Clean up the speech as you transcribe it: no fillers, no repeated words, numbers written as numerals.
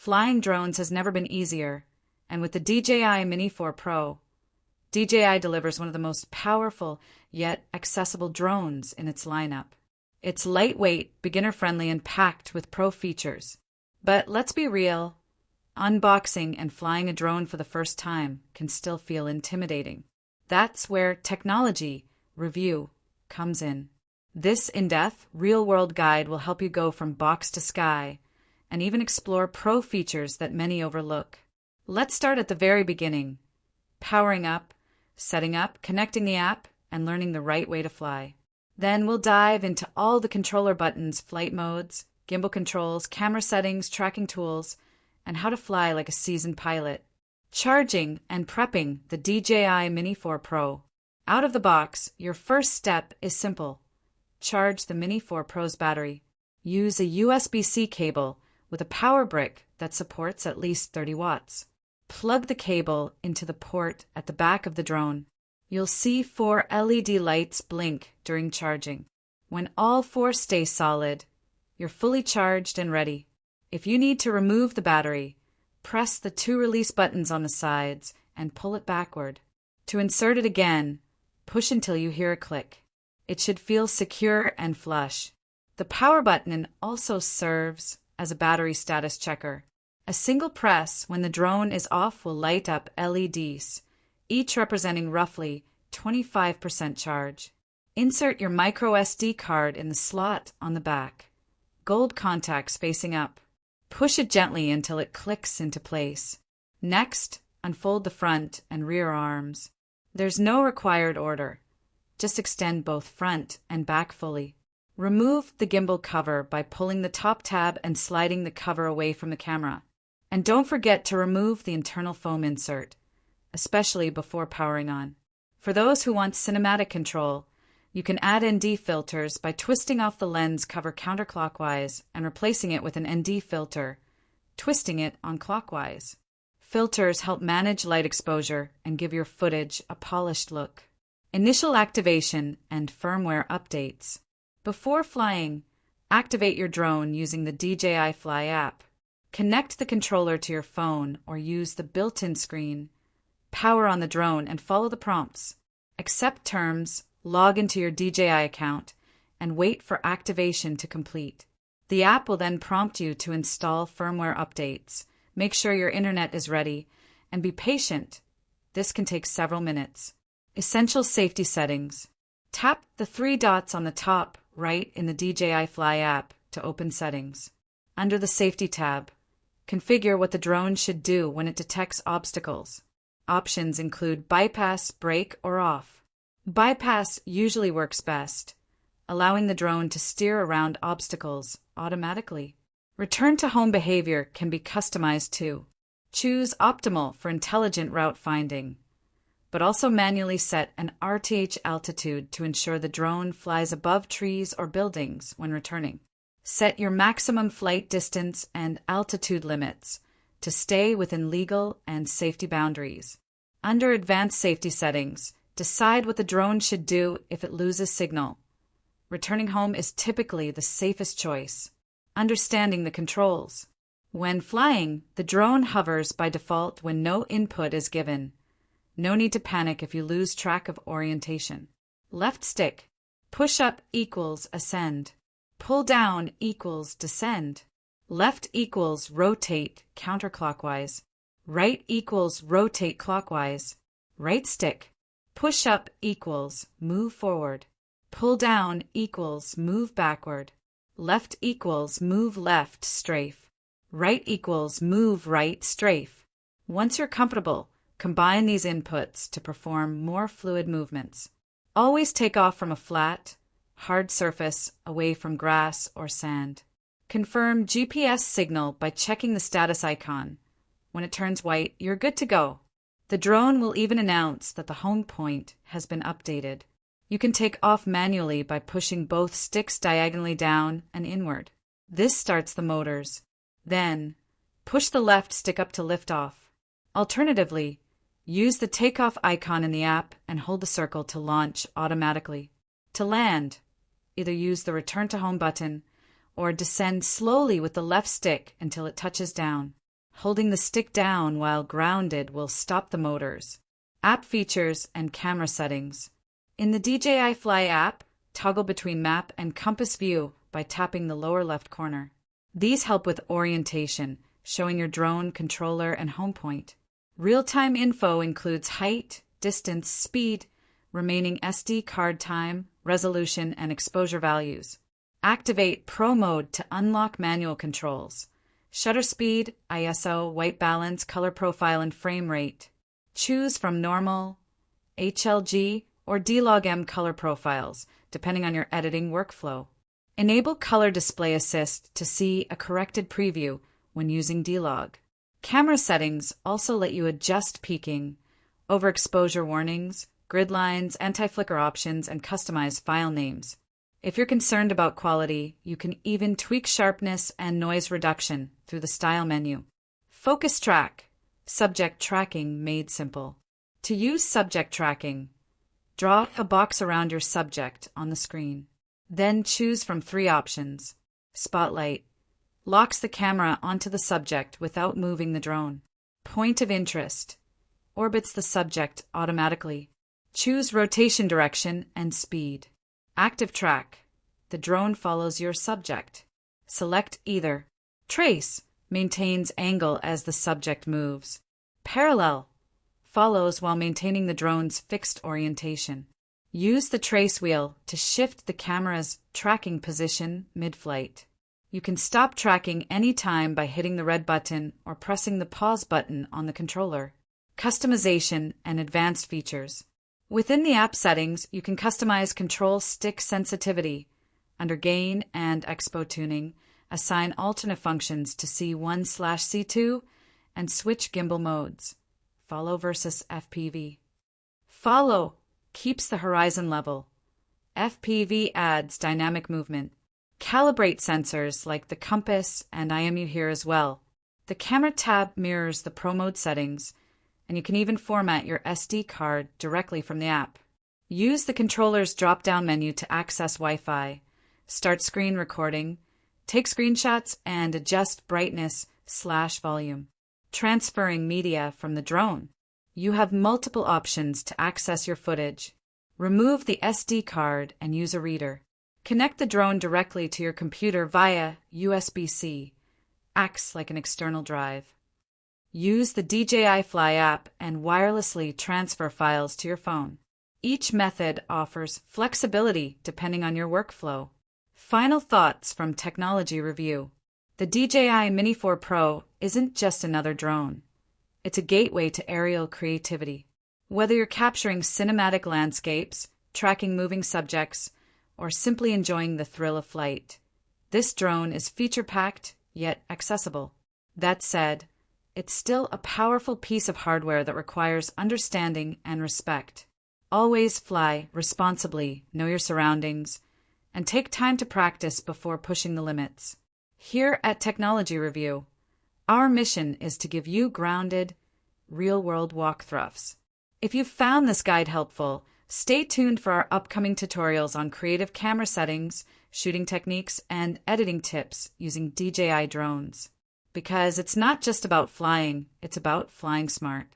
Flying drones has never been easier, and with the DJI Mini 4 Pro, DJI delivers one of the most powerful yet accessible drones in its lineup. It's lightweight, beginner-friendly, and packed with pro features. But let's be real, unboxing and flying a drone for the first time can still feel intimidating. That's where technology review comes in. This in-depth, real-world guide will help you go from box to sky and even explore pro features that many overlook. Let's start at the very beginning, powering up, setting up, connecting the app, and learning the right way to fly. Then we'll dive into all the controller buttons, flight modes, gimbal controls, camera settings, tracking tools, and how to fly like a seasoned pilot. Charging and prepping the DJI Mini 4 Pro. Out of the box, your first step is simple. Charge the Mini 4 Pro's battery. Use a USB-C cable with a power brick that supports at least 30 watts. Plug the cable into the port at the back of the drone. You'll see 4 LED lights blink during charging. When all 4 stay solid, you're fully charged and ready. If you need to remove the battery, press the 2 release buttons on the sides and pull it backward. To insert it again, push until you hear a click. It should feel secure and flush. The power button also serves as a battery status checker. A single press when the drone is off will light up LEDs, each representing roughly 25% charge. Insert your micro SD card in the slot on the back. Gold contacts facing up. Push it gently until it clicks into place. Next, unfold the front and rear arms. There's no required order. Just extend both front and back fully. Remove the gimbal cover by pulling the top tab and sliding the cover away from the camera. And don't forget to remove the internal foam insert, especially before powering on. For those who want cinematic control, you can add ND filters by twisting off the lens cover counterclockwise and replacing it with an ND filter, twisting it on clockwise. Filters help manage light exposure and give your footage a polished look. Initial activation and firmware updates. Before flying, activate your drone using the DJI Fly app. Connect the controller to your phone or use the built-in screen. Power on the drone and follow the prompts. Accept terms, log into your DJI account, and wait for activation to complete. The app will then prompt you to install firmware updates. Make sure your internet is ready, and be patient. This can take several minutes. Essential safety settings. Tap the 3 dots on the top right in the DJI Fly app to open settings. Under the Safety tab, configure what the drone should do when it detects obstacles. Options include bypass, brake, or off. Bypass usually works best, allowing the drone to steer around obstacles automatically. Return to home behavior can be customized too. Choose optimal for intelligent route finding, but also manually set an RTH altitude to ensure the drone flies above trees or buildings when returning. Set your maximum flight distance and altitude limits to stay within legal and safety boundaries. Under Advanced Safety Settings, decide what the drone should do if it loses signal. Returning home is typically the safest choice. Understanding the controls. When flying, the drone hovers by default when no input is given. No need to panic if you lose track of orientation. Left stick. Push up equals ascend. Pull down equals descend. Left equals rotate counterclockwise. Right equals rotate clockwise. Right stick. Push up equals move forward. Pull down equals move backward. Left equals move left strafe. Right equals move right strafe. Once you're comfortable, combine these inputs to perform more fluid movements. Always take off from a flat, hard surface away from grass or sand. Confirm GPS signal by checking the status icon. When it turns white, you're good to go. The drone will even announce that the home point has been updated. You can take off manually by pushing both sticks diagonally down and inward. This starts the motors. Then, push the left stick up to lift off. Alternatively, use the takeoff icon in the app and hold the circle to launch automatically. To land, either use the Return to Home button or descend slowly with the left stick until it touches down. Holding the stick down while grounded will stop the motors. App features and camera settings. In the DJI Fly app, toggle between map and compass view by tapping the lower left corner. These help with orientation, showing your drone, controller, and home point. Real-time info includes height, distance, speed, remaining SD card time, resolution, and exposure values. Activate Pro Mode to unlock manual controls. Shutter speed, ISO, white balance, color profile, and frame rate. Choose from normal, HLG, or D-Log-M color profiles, depending on your editing workflow. Enable Color Display Assist to see a corrected preview when using D-Log. Camera settings also let you adjust peaking, overexposure warnings, grid lines, anti-flicker options, and customize file names. If you're concerned about quality, you can even tweak sharpness and noise reduction through the Style menu. Focus Track, subject tracking made simple. To use subject tracking, draw a box around your subject on the screen. Then choose from 3 options. Spotlight locks the camera onto the subject without moving the drone. Point of interest orbits the subject automatically. Choose rotation direction and speed. Active Track, the drone follows your subject. Select either. Trace maintains angle as the subject moves. Parallel follows while maintaining the drone's fixed orientation. Use the trace wheel to shift the camera's tracking position mid-flight. You can stop tracking anytime by hitting the red button or pressing the pause button on the controller. Customization and advanced features. Within the app settings, you can customize control stick sensitivity. Under Gain and Expo Tuning, assign alternate functions to C1/C2 and switch gimbal modes. Follow versus FPV. Follow keeps the horizon level. FPV adds dynamic movement. Calibrate sensors like the compass and IMU here as well. The camera tab mirrors the Pro Mode settings, and you can even format your SD card directly from the app. Use the controller's drop-down menu to access Wi-Fi, start screen recording, take screenshots, and adjust brightness/volume. Transferring media from the drone. You have multiple options to access your footage. Remove the SD card and use a reader. Connect the drone directly to your computer via USB-C. Acts like an external drive. Use the DJI Fly app and wirelessly transfer files to your phone. Each method offers flexibility depending on your workflow. Final thoughts from Technology Review. The DJI Mini 4 Pro isn't just another drone. It's a gateway to aerial creativity. Whether you're capturing cinematic landscapes, tracking moving subjects, or simply enjoying the thrill of flight, this drone is feature-packed yet accessible. That said, it's still a powerful piece of hardware that requires understanding and respect. Always fly responsibly, know your surroundings, and take time to practice before pushing the limits. Here at Technology Review, our mission is to give you grounded, real-world walkthroughs. If you found this guide helpful, stay tuned for our upcoming tutorials on creative camera settings, shooting techniques, and editing tips using DJI drones. Because it's not just about flying, it's about flying smart.